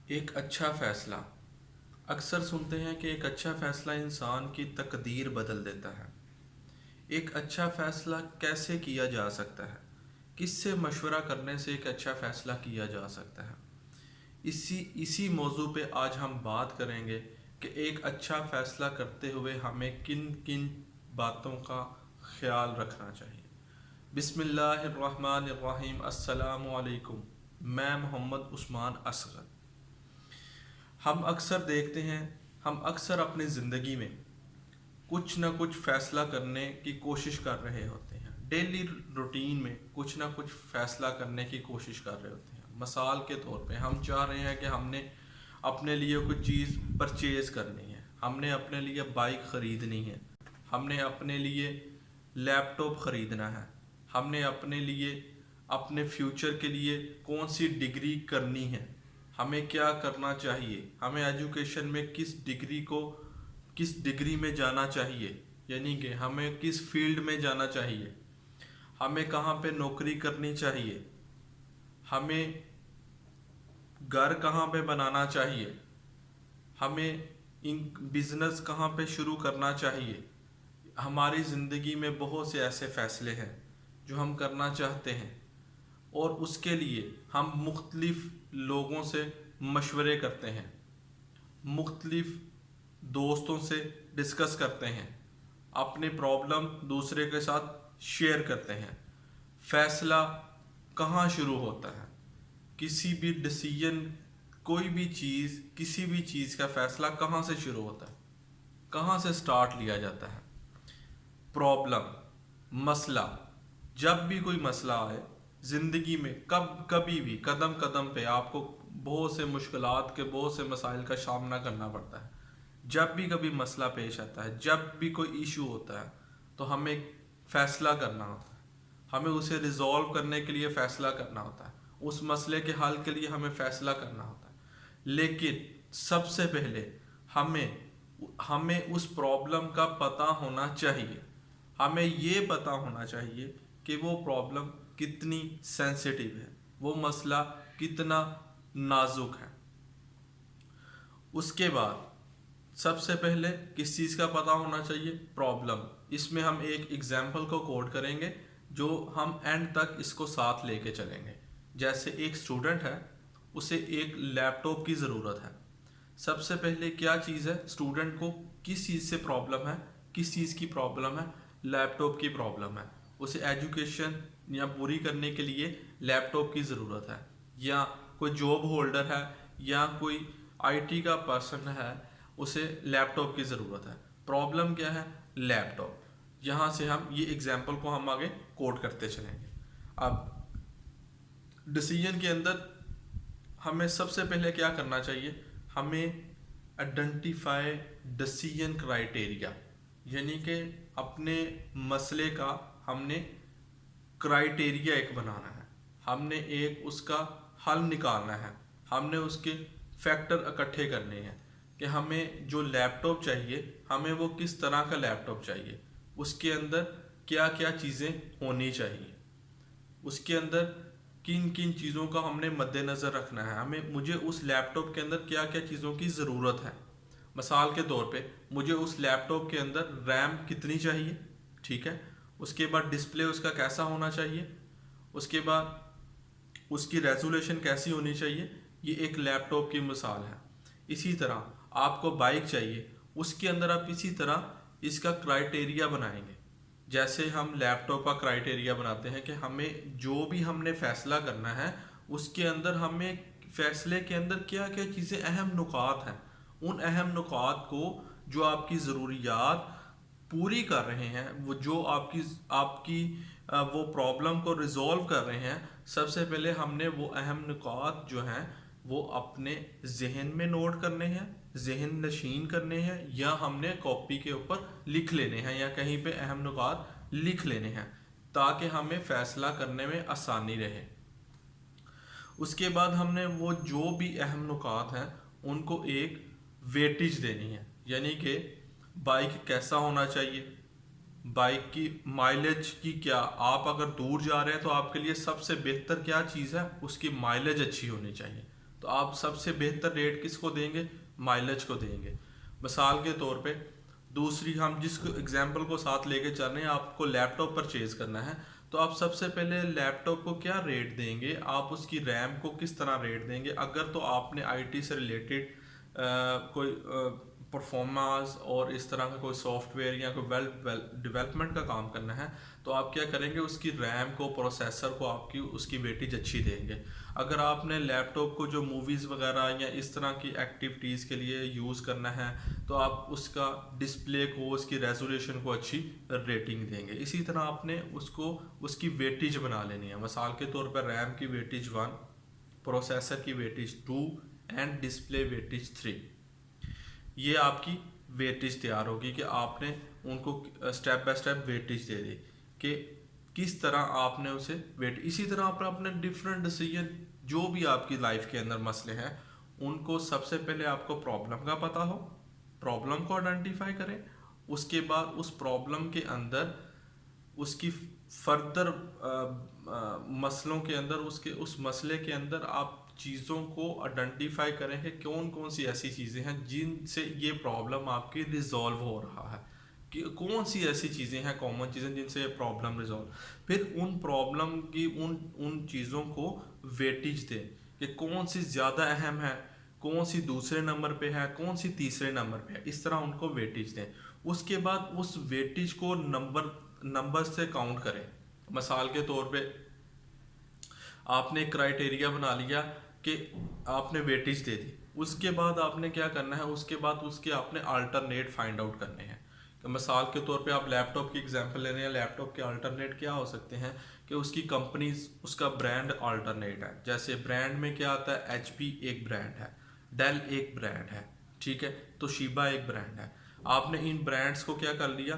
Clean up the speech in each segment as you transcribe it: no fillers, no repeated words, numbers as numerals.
एक अच्छा फ़ैसला। अक्सर सुनते हैं कि एक अच्छा फ़ैसला इंसान की तकदीर बदल देता है। एक अच्छा फ़ैसला कैसे किया जा सकता है? किससे मशवरा करने से एक अच्छा फ़ैसला किया जा सकता है? इसी इसी मौजू पे आज हम बात करेंगे कि एक अच्छा फ़ैसला करते हुए हमें किन किन बातों का ख्याल रखना चाहिए। बिस्मिल्लाहिर्रहमानिर्रहीम। अस्सलामु अलैकुम। मैं मोहम्मद उस्मान असगर। हम अक्सर देखते हैं, हम अक्सर अपनी ज़िंदगी में कुछ ना कुछ फ़ैसला करने की कोशिश कर रहे होते हैं। डेली रूटीन में कुछ ना कुछ फ़ैसला करने की कोशिश कर रहे होते हैं। मिसाल के तौर पे हम चाह रहे हैं कि हमने अपने लिए कुछ चीज़ परचेज़ करनी है, हमने अपने लिए बाइक ख़रीदनी है, हमने अपने लिए लैपटॉप ख़रीदना है, हमने अपने लिए अपने फ्यूचर के लिए कौन सी डिग्री करनी है, हमें क्या करना चाहिए, हमें एजुकेशन में किस डिग्री में जाना चाहिए, यानी कि हमें किस फील्ड में जाना चाहिए, हमें कहाँ पे नौकरी करनी चाहिए, हमें घर कहाँ पे बनाना चाहिए, हमें इन बिजनेस कहाँ पे शुरू करना चाहिए। हमारी ज़िंदगी में बहुत से ऐसे फ़ैसले हैं जो हम करना चाहते हैं और उसके लिए हम मुख्तलिफ लोगों से मशवरे करते हैं, मुख्तलिफ दोस्तों से डिस्कस करते हैं, अपनी प्रॉब्लम दूसरे के साथ शेयर करते हैं। फैसला कहाँ शुरू होता है? किसी भी डिसीजन, कोई भी चीज़, किसी भी चीज़ का फैसला कहाँ से शुरू होता है, कहाँ से स्टार्ट लिया जाता है? प्रॉब्लम, मसला, जब भी कोई मसला आए ज़िंदगी में, कभी भी कदम कदम पे आपको बहुत से मुश्किलात के, बहुत से मसाइल का सामना करना पड़ता है। जब भी कभी मसला पेश आता है, जब भी कोई इशू होता है, तो हमें फ़ैसला करना होता है, हमें उसे रिजॉल्व करने के लिए फ़ैसला करना होता है, उस मसले के हल के लिए हमें फ़ैसला करना होता है। लेकिन सबसे पहले हमें हमें उस प्रॉब्लम का पता होना चाहिए। हमें ये पता होना चाहिए कि वो प्रॉब्लम कितनी सेंसिटिव है, वो मसला कितना नाजुक है। उसके बाद सबसे पहले किस चीज़ का पता होना चाहिए? प्रॉब्लम। इसमें हम एक एग्जाम्पल को कोट करेंगे जो हम एंड तक इसको साथ लेके चलेंगे। जैसे एक स्टूडेंट है, उसे एक लैपटॉप की ज़रूरत है। सबसे पहले क्या चीज़ है? स्टूडेंट को किस चीज़ से प्रॉब्लम है, किस चीज़ की प्रॉब्लम है? लैपटॉप की प्रॉब्लम है। उसे एजुकेशन या पूरी करने के लिए लैपटॉप की ज़रूरत है, या कोई जॉब होल्डर है, या कोई आईटी का पर्सन है, उसे लैपटॉप की ज़रूरत है। प्रॉब्लम क्या है? लैपटॉप। यहाँ से हम ये एग्जाम्पल को हम आगे कोट करते चलेंगे। अब डिसीजन के अंदर हमें सबसे पहले क्या करना चाहिए? हमें आइडेंटिफाई डिसीजन क्राइटेरिया, यानी कि अपने मसले का हमने क्राइटेरिया एक बनाना है, हमने एक उसका हल निकालना है, हमने उसके फैक्टर इकट्ठे करने हैं कि हमें जो लैपटॉप चाहिए, हमें वो किस तरह का लैपटॉप चाहिए, उसके अंदर क्या क्या चीज़ें होनी चाहिए, उसके अंदर किन किन चीज़ों का हमने मद्देनज़र रखना है, हमें मुझे उस लैपटॉप के अंदर क्या क्या चीज़ों की ज़रूरत है। मिसाल के तौर पे मुझे उस लैपटॉप के अंदर रैम कितनी चाहिए, ठीक है, उसके बाद डिस्प्ले उसका कैसा होना चाहिए, उसके बाद उसकी रेजोल्यूशन कैसी होनी चाहिए। ये एक लैपटॉप की मिसाल है। इसी तरह आपको बाइक चाहिए, उसके अंदर आप इसी तरह इसका क्राइटेरिया बनाएंगे। जैसे हम लैपटॉप का क्राइटेरिया बनाते हैं कि हमें जो भी हमने फैसला करना है, उसके अंदर हमें फैसले के अंदर क्या क्या चीज़ें अहम नुकात हैं, उन अहम नुकात को जो आपकी ज़रूरियात पूरी कर रहे हैं, वो जो आपकी आपकी वो प्रॉब्लम को रिजॉल्व कर रहे हैं, सबसे पहले हमने वो अहम नुकात जो हैं वो अपने जहन में नोट करने हैं, जहन नशीन करने हैं, या हमने कॉपी के ऊपर लिख लेने हैं, या कहीं पे अहम नुकात लिख लेने हैं, ताकि हमें फ़ैसला करने में आसानी रहे। उसके बाद हमने वो जो भी अहम नुकात हैं उनको एक वेटेज देनी है, यानी कि बाइक कैसा होना चाहिए, बाइक की माइलेज की क्या, आप अगर दूर जा रहे हैं तो आपके लिए सबसे बेहतर क्या चीज़ है, उसकी माइलेज अच्छी होनी चाहिए। तो तो आप सबसे बेहतर रेट किसको देंगे, माइलेज को देंगे। मिसाल के तौर पे दूसरी, हम जिस एग्जाम्पल को साथ लेके चल रहे हैं, आपको लैपटॉप परचेज करना है, तो आप सबसे पहले लैपटॉप को क्या रेट देंगे, आप उसकी रैम को किस तरह रेट देंगे। अगर तो आपने आईटी से रिलेटेड कोई परफॉर्मेंस और इस तरह का कोई सॉफ्टवेयर या कोई वेल डेवलपमेंट का काम करना है, तो आप क्या करेंगे, उसकी रैम को, प्रोसेसर को आपकी उसकी वेटेज अच्छी देंगे। अगर आपने लैपटॉप को जो मूवीज़ वगैरह या इस तरह की एक्टिविटीज़ के लिए यूज़ करना है, तो आप उसका डिस्प्ले को, उसकी रेजोल्यूशन को अच्छी रेटिंग देंगे। इसी तरह आपने उसको उसकी वेटेज बना लेनी है। मिसाल के तौर पर रैम की वेटेज 1, प्रोसेसर की वेटेज 2 एंड डिस्प्ले वेटेज 3। ये आपकी वेटेज तैयार होगी कि आपने उनको स्टेप बाय स्टेप वेटेज दे दी कि किस तरह आपने उसे वेट। इसी तरह आप अपने डिफरेंट डिसीजन, जो भी आपकी लाइफ के अंदर मसले हैं, उनको सबसे पहले आपको प्रॉब्लम का पता हो, प्रॉब्लम को आइडेंटिफाई करें। उसके बाद उस प्रॉब्लम के अंदर उसकी फर्दर मसलों के अंदर, उसके उस मसले के अंदर आप चीज़ों को आइडेंटिफाई करें कि कौन कौन सी ऐसी चीज़ें हैं जिनसे ये प्रॉब्लम आपकी रिजॉल्व हो रहा है, कि कौन सी ऐसी चीज़ें हैं, कॉमन चीज़ें जिनसे ये प्रॉब्लम रिजॉल्व। फिर उन प्रॉब्लम की उन चीज़ों को वेटेज दें कि कौन सी ज़्यादा अहम है, कौन सी दूसरे नंबर पे है, कौन सी तीसरे नंबर पे है। इस तरह उनको वेटेज दें। उसके बाद उस वेटेज को नंबर से काउंट करें। मिसाल के तौर पे आपने क्राइटेरिया बना लिया कि आपने वेटेज दे दी, उसके बाद आपने क्या करना है, उसके बाद उसके आपने अल्टरनेट फाइंड आउट करने हैं। कि मिसाल के तौर पे आप लैपटॉप की एग्जांपल ले रहे हैं, लैपटॉप के अल्टरनेट क्या हो सकते हैं कि उसकी कंपनी, उसका ब्रांड अल्टरनेट है। जैसे ब्रांड में क्या आता है, एचपी एक ब्रांड है, डेल एक ब्रांड है, ठीक है, तोशिबा एक ब्रांड है। आपने इन ब्रांड्स को क्या कर लिया,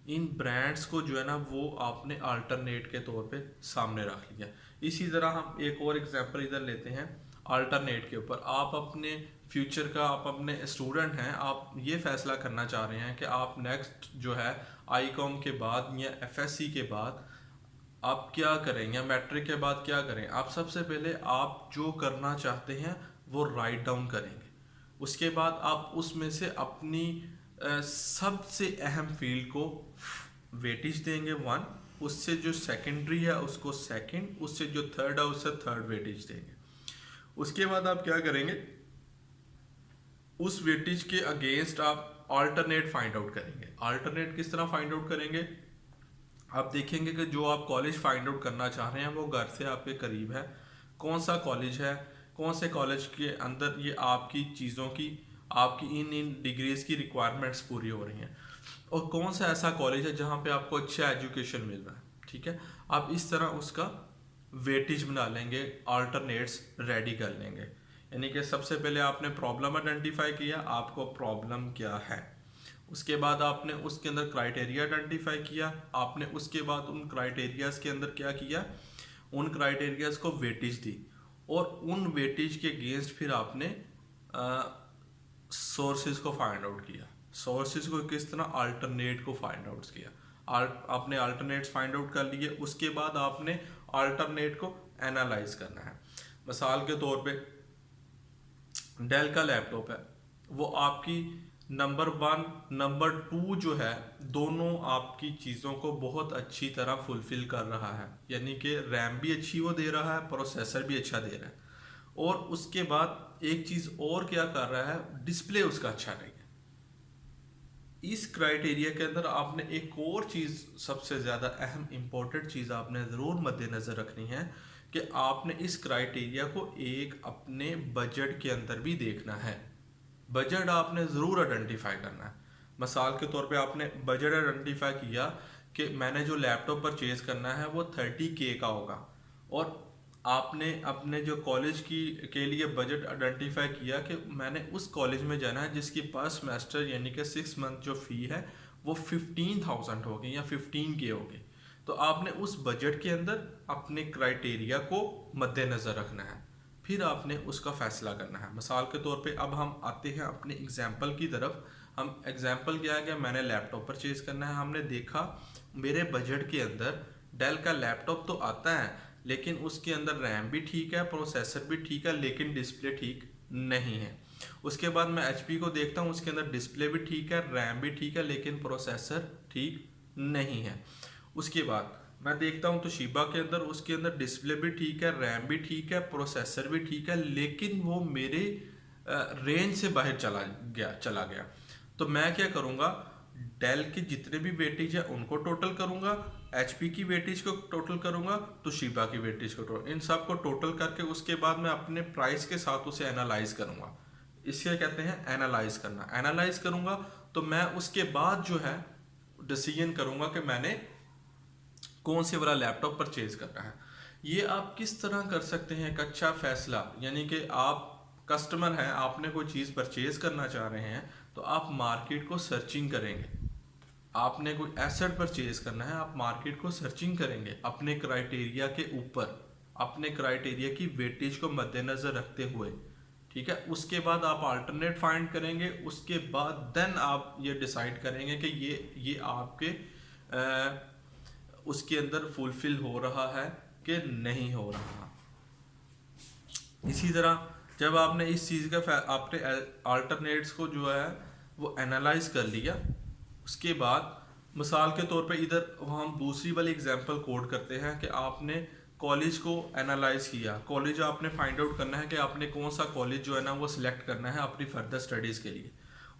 इन ब्रांड्स को जो है ना वो आपने अल्टरनेट के तौर पे सामने रख लिया। इसी तरह हम एक और एग्जांपल इधर लेते हैं अल्टरनेट के ऊपर। आप अपने फ्यूचर का, आप अपने स्टूडेंट हैं, आप ये फैसला करना चाह रहे हैं कि आप नेक्स्ट जो है आईकॉम के बाद या एफएससी के बाद आप क्या करें, या मैट्रिक के बाद क्या करें। आप सबसे पहले आप जो करना चाहते हैं वो राइट डाउन करेंगे। उसके बाद आप उसमें से अपनी सबसे अहम फील्ड को वेटेज देंगे 1, उससे जो सेकेंडरी है उसको सेकंड, उससे जो थर्ड है उससे थर्ड वेटेज देंगे। उसके बाद आप क्या करेंगे, उस वेटेज के अगेंस्ट आप अल्टरनेट फाइंड आउट करेंगे। अल्टरनेट किस तरह फाइंड आउट करेंगे, आप देखेंगे कि जो आप कॉलेज फाइंड आउट करना चाह रहे हैं वो घर से आपके करीब है, कौन सा कॉलेज है, कौन से कॉलेज के अंदर ये आपकी चीज़ों की, आपकी इन डिग्रीज की रिक्वायरमेंट्स पूरी हो रही हैं, और कौन सा ऐसा कॉलेज है जहाँ पे आपको अच्छा एजुकेशन मिल रहा है। ठीक है, आप इस तरह उसका वेटेज बना लेंगे, अल्टरनेट्स रेडी कर लेंगे। यानी कि सबसे पहले आपने प्रॉब्लम आइडेंटिफाई किया, आपको प्रॉब्लम क्या है। उसके बाद आपने उसके अंदर क्राइटेरिया आइडेंटिफाई किया, आपने उसके बाद उन क्राइटेरियाज के अंदर क्या किया, उन क्राइटेरियाज को वेटेज दी, और उन वेटेज के अगेंस्ट फिर आपने सोर्सेज को फाइंड आउट किया। सोर्सेज को किस तरह, अल्टरनेट को फाइंड आउट किया। आपने अल्टरनेट्स फाइंड आउट कर लिए, उसके बाद आपने अल्टरनेट को एनालाइज करना है। मिसाल के तौर पे डेल का लैपटॉप है, वो आपकी नंबर 1 नंबर 2 जो है, दोनों आपकी चीज़ों को बहुत अच्छी तरह फुलफिल कर रहा है। यानी कि रैम भी अच्छी वो दे रहा है, प्रोसेसर भी अच्छा दे रहा है, और उसके बाद एक चीज़ और क्या कर रहा है, डिस्प्ले उसका अच्छा नहीं है। इस क्राइटेरिया के अंदर आपने एक और चीज़, सबसे ज़्यादा अहम इम्पोर्टेंट चीज़ आपने ज़रूर मद्देनज़र रखनी है कि आपने इस क्राइटेरिया को एक अपने बजट के अंदर भी देखना है। बजट आपने ज़रूर आइडेंटिफाई करना है। मिसाल के तौर पे आपने बजट आइडेंटिफाई किया कि मैंने जो लैपटॉप परचेज़ करना है वो 30K का होगा, और आपने अपने जो कॉलेज की के लिए बजट आइडेंटिफाई किया कि मैंने उस कॉलेज में जाना है जिसकी पर सेमेस्टर यानी कि 6 मंथ जो फ़ी है वो 15,000 होगी या 15K होगी। तो आपने उस बजट के अंदर अपने क्राइटेरिया को मद्देनज़र रखना है, फिर आपने उसका फ़ैसला करना है। मिसाल के तौर पे अब हम आते हैं अपने एग्जाम्पल की तरफ। हम एग्जाम्पल क्या है कि मैंने लैपटॉप परचेज़ करना है, हमने देखा मेरे बजट के अंदर डेल का लैपटॉप तो आता है, लेकिन उसके अंदर रैम भी ठीक है, प्रोसेसर भी ठीक है, लेकिन डिस्प्ले ठीक नहीं है। उसके बाद मैं एचपी को देखता हूँ, उसके अंदर डिस्प्ले भी ठीक है, रैम भी ठीक है, लेकिन प्रोसेसर ठीक नहीं है। उसके बाद मैं देखता हूँ तोशिबा के अंदर, उसके अंदर डिस्प्ले भी ठीक है, रैम भी ठीक है, प्रोसेसर भी ठीक है, लेकिन वो मेरे रेंज से बाहर चला गया। तो मैं क्या करूँगा, डेल के जितने भी वेटेज है उनको टोटल करूँगा, एचपी की वेटेज को टोटल करूँगा, तोशिबा की वेटेज को टोटल, इन सब को टोटल करके उसके बाद मैं अपने प्राइस के साथ उसे एनालाइज करूँगा। इसे कहते हैं एनालाइज करना। एनालाइज करूँगा तो मैं उसके बाद जो है डिसीजन करूँगा कि मैंने कौन से वाला लैपटॉप परचेज करना है। ये आप किस तरह कर सकते हैं एक अच्छा फैसला, यानी कि आप कस्टमर हैं, आपने कोई चीज़ परचेज करना चाह रहे हैं तो आप मार्केट को सर्चिंग करेंगे। आपने कोई एसेट परचेज करना है, आप मार्केट को सर्चिंग करेंगे अपने क्राइटेरिया के ऊपर, अपने क्राइटेरिया की वेटेज को मद्देनजर रखते हुए। ठीक है, उसके बाद आप अल्टरनेट फाइंड करेंगे, उसके बाद देन आप ये डिसाइड करेंगे कि ये आपके उसके अंदर फुलफिल हो रहा है कि नहीं हो रहा। इसी तरह जब आपने इस चीज़ का आपने अल्टरनेट्स को जो है वो एनालाइज कर लिया, उसके बाद मिसाल के तौर पे इधर हम दूसरी वाली एग्जांपल कोड करते हैं कि आपने कॉलेज को एनालाइज किया। कॉलेज आपने फाइंड आउट करना है कि आपने कौन सा कॉलेज जो है ना वो सिलेक्ट करना है अपनी फर्दर स्टडीज़ के लिए।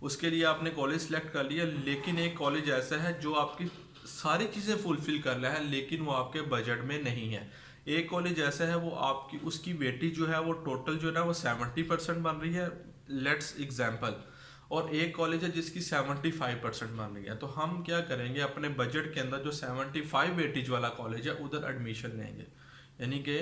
उसके लिए आपने कॉलेज सिलेक्ट कर लिया, लेकिन एक कॉलेज ऐसा है जो आपकी सारी चीज़ें फुलफिल कर रहा है लेकिन वो आपके बजट में नहीं है। एक कॉलेज ऐसा है वो आपकी उसकी वेटेज जो है वो टोटल जो है ना वो 70% बन रही है, लेट्स एग्जाम्पल, और एक कॉलेज है जिसकी 75% बन रही है। तो हम क्या करेंगे, अपने बजट के अंदर जो 75 वेटेज वाला कॉलेज है उधर एडमिशन लेंगे। यानी कि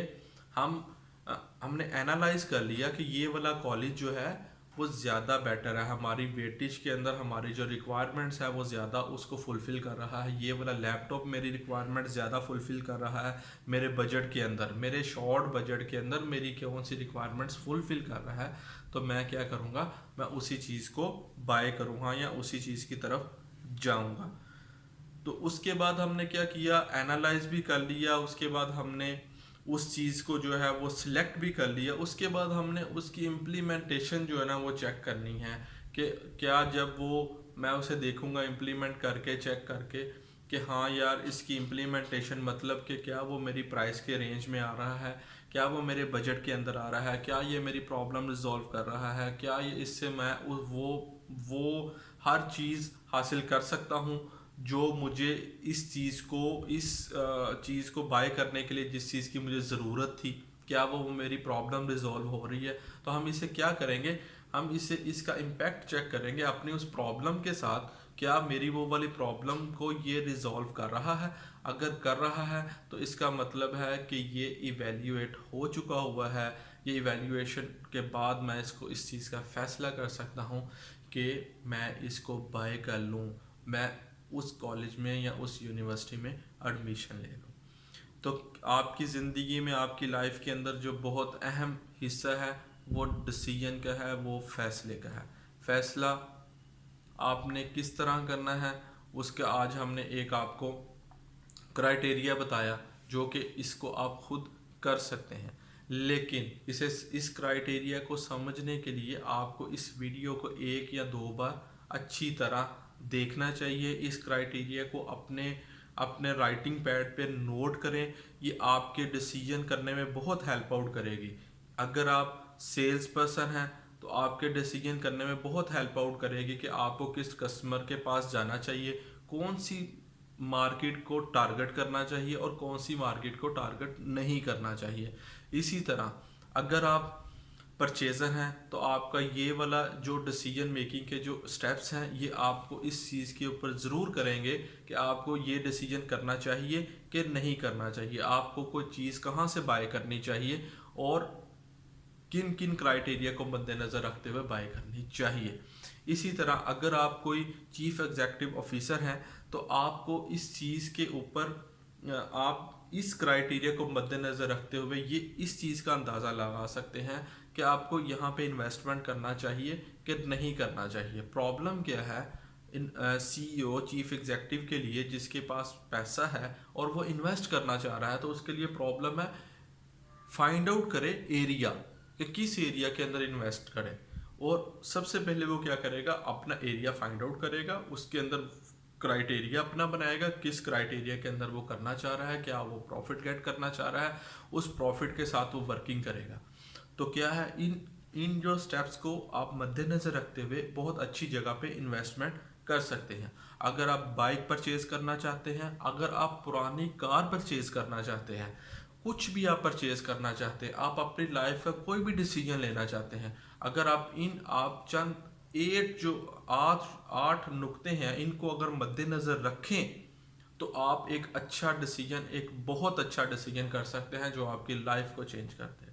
हमने एनालाइज कर लिया कि ये वाला कॉलेज जो है वो ज़्यादा बेटर है, हमारी वेटेज के अंदर हमारी जो रिक्वायरमेंट्स है वो ज़्यादा उसको फुलफ़िल कर रहा है। ये वाला लैपटॉप मेरी रिक्वायरमेंट ज़्यादा फुलफ़िल कर रहा है मेरे बजट के अंदर, मेरे शॉर्ट बजट के अंदर मेरी कौन सी रिक्वायरमेंट्स फुलफ़िल कर रहा है। तो मैं क्या करूँगा, मैं उसी चीज़ को बाय करूँगा या उसी चीज़ की तरफ जाऊँगा। तो उसके बाद हमने क्या किया, एनालाइज भी कर लिया, उसके बाद हमने उस चीज़ को जो है वो सिलेक्ट भी कर लिया। उसके बाद हमने उसकी इम्प्लीमेंटेशन जो है ना वो चेक करनी है कि क्या जब वो मैं उसे देखूंगा इम्प्लीमेंट करके, चेक करके कि हाँ यार इसकी इम्प्लीमेंटेशन मतलब कि क्या वो मेरी प्राइस के रेंज में आ रहा है, क्या वो मेरे बजट के अंदर आ रहा है, क्या ये मेरी प्रॉब्लम रिजॉल्व कर रहा है, क्या ये इससे मैं वो हर चीज़ हासिल कर सकता हूँ जो मुझे इस चीज़ को बाय करने के लिए जिस चीज़ की मुझे ज़रूरत थी, क्या वो मेरी प्रॉब्लम रिजॉल्व हो रही है। तो हम इसे क्या करेंगे, हम इसका इम्पैक्ट चेक करेंगे अपनी उस प्रॉब्लम के साथ, क्या मेरी वो वाली प्रॉब्लम को ये रिजॉल्व कर रहा है। अगर कर रहा है तो इसका मतलब है कि ये इवेल्यूएट हो चुका हुआ है। ये इवेल्यूएशन के बाद मैं इस चीज़ का फैसला कर सकता हूँ कि मैं इसको बाय कर लूँ, मैं उस कॉलेज में या उस यूनिवर्सिटी में एडमिशन ले लूँ। तो आपकी ज़िंदगी में, आपकी लाइफ के अंदर जो बहुत अहम हिस्सा है वो डिसीजन का है, वो फैसले का है। फैसला आपने किस तरह करना है उसका आज हमने एक आपको क्राइटेरिया बताया जो कि इसको आप खुद कर सकते हैं। लेकिन इस क्राइटेरिया को समझने के लिए आपको इस वीडियो को एक या दो बार अच्छी तरह देखना चाहिए। इस क्राइटेरिया को अपने अपने राइटिंग पैड पे नोट करें, ये आपके डिसीजन करने में बहुत हेल्प आउट करेगी। अगर आप सेल्स पर्सन हैं तो आपके डिसीजन करने में बहुत हेल्प आउट करेगी कि आपको किस कस्टमर के पास जाना चाहिए, कौन सी मार्केट को टारगेट करना चाहिए और कौन सी मार्केट को टारगेट नहीं करना चाहिए। इसी तरह अगर आप परचेज़र हैं तो आपका ये वाला जो डिसीजन मेकिंग के जो स्टेप्स हैं ये आपको इस चीज़ के ऊपर ज़रूर करेंगे कि आपको ये डिसीजन करना चाहिए कि नहीं करना चाहिए, आपको कोई चीज़ कहाँ से बाय करनी चाहिए और किन किन क्राइटेरिया को मद्देनज़र रखते हुए बाय करनी चाहिए। इसी तरह अगर आप कोई चीफ एग्जीक्यूटिव ऑफिसर हैं तो आपको इस चीज़ के ऊपर आप इस क्राइटेरिया को मद्देनज़र रखते हुए ये इस चीज़ का अंदाज़ा लगा सकते हैं कि आपको यहाँ पे इन्वेस्टमेंट करना चाहिए कि नहीं करना चाहिए। प्रॉब्लम क्या है इन सीईओ चीफ एग्जीक्यूटिव के लिए जिसके पास पैसा है और वो इन्वेस्ट करना चाह रहा है, तो उसके लिए प्रॉब्लम है फाइंड आउट करे एरिया कि किस एरिया के अंदर इन्वेस्ट करें। और सबसे पहले वो क्या करेगा, अपना एरिया फाइंड आउट करेगा, उसके अंदर क्राइटेरिया अपना बनाएगा, किस क्राइटेरिया के अंदर वो करना चाह रहा है, क्या वो प्रॉफिट गेट करना चाह रहा है, उस प्रॉफिट के साथ वो वर्किंग करेगा। तो क्या है, इन इन जो स्टेप्स को आप मद्देनजर रखते हुए बहुत अच्छी जगह पे इन्वेस्टमेंट कर सकते हैं। अगर आप बाइक परचेज करना चाहते हैं, अगर आप पुरानी कार परचेज करना चाहते हैं, कुछ भी आप परचेज करना चाहते हैं, आप अपनी लाइफ का कोई भी डिसीजन लेना चाहते हैं, अगर आप चंद 8 नुक्ते हैं, इनको अगर मद्देनजर रखें तो आप एक अच्छा डिसीजन, एक बहुत अच्छा डिसीजन कर सकते हैं जो आपकी लाइफ को चेंज कर देगा।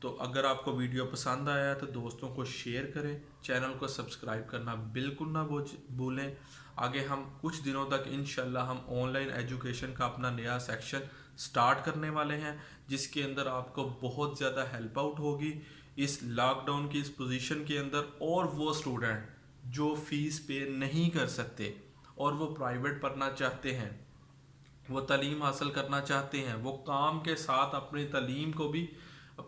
तो अगर आपको वीडियो पसंद आया तो दोस्तों को शेयर करें, चैनल को सब्सक्राइब करना बिल्कुल ना भूलें। आगे हम कुछ दिनों तक इंशाल्लाह हम ऑनलाइन एजुकेशन का अपना नया सेक्शन स्टार्ट करने वाले हैं, जिसके अंदर आपको बहुत ज़्यादा हेल्प आउट होगी इस लॉकडाउन की इस पोजीशन के अंदर। और वो स्टूडेंट जो फीस पे नहीं कर सकते और वो प्राइवेट पढ़ना चाहते हैं, वो तालीम हासिल करना चाहते हैं, वो काम के साथ अपनी तालीम को भी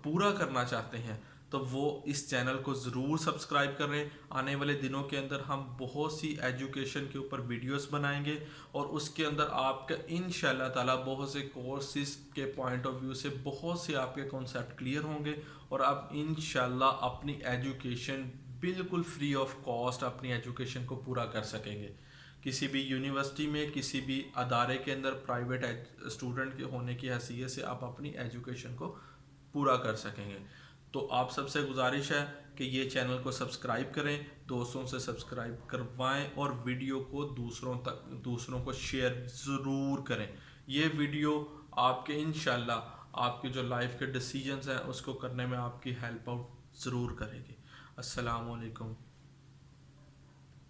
पूरा करना चाहते हैं, तो वो इस चैनल को ज़रूर सब्सक्राइब करें। आने वाले दिनों के अंदर हम बहुत सी एजुकेशन के ऊपर वीडियोस बनाएंगे और उसके अंदर आपका इंशाल्लाह ताला बहुत से कोर्सेज के पॉइंट ऑफ व्यू से बहुत से आपके कॉन्सेप्ट क्लियर होंगे और आप इंशाल्लाह अपनी एजुकेशन बिल्कुल फ्री ऑफ कॉस्ट अपनी एजुकेशन को पूरा कर सकेंगे। किसी भी यूनिवर्सिटी में, किसी भी अदारे के अंदर प्राइवेट स्टूडेंट के होने की हैसियत से आप अपनी एजुकेशन को पूरा कर सकेंगे। तो आप सबसे गुजारिश है कि ये चैनल को सब्सक्राइब करें, दोस्तों से सब्सक्राइब करवाएं और वीडियो को दूसरों को शेयर ज़रूर करें। ये वीडियो आपके इंशाल्लाह आपके जो लाइफ के डिसीजंस हैं उसको करने में आपकी हेल्प आउट ज़रूर करेगी। अस्सलाम वालेकुम।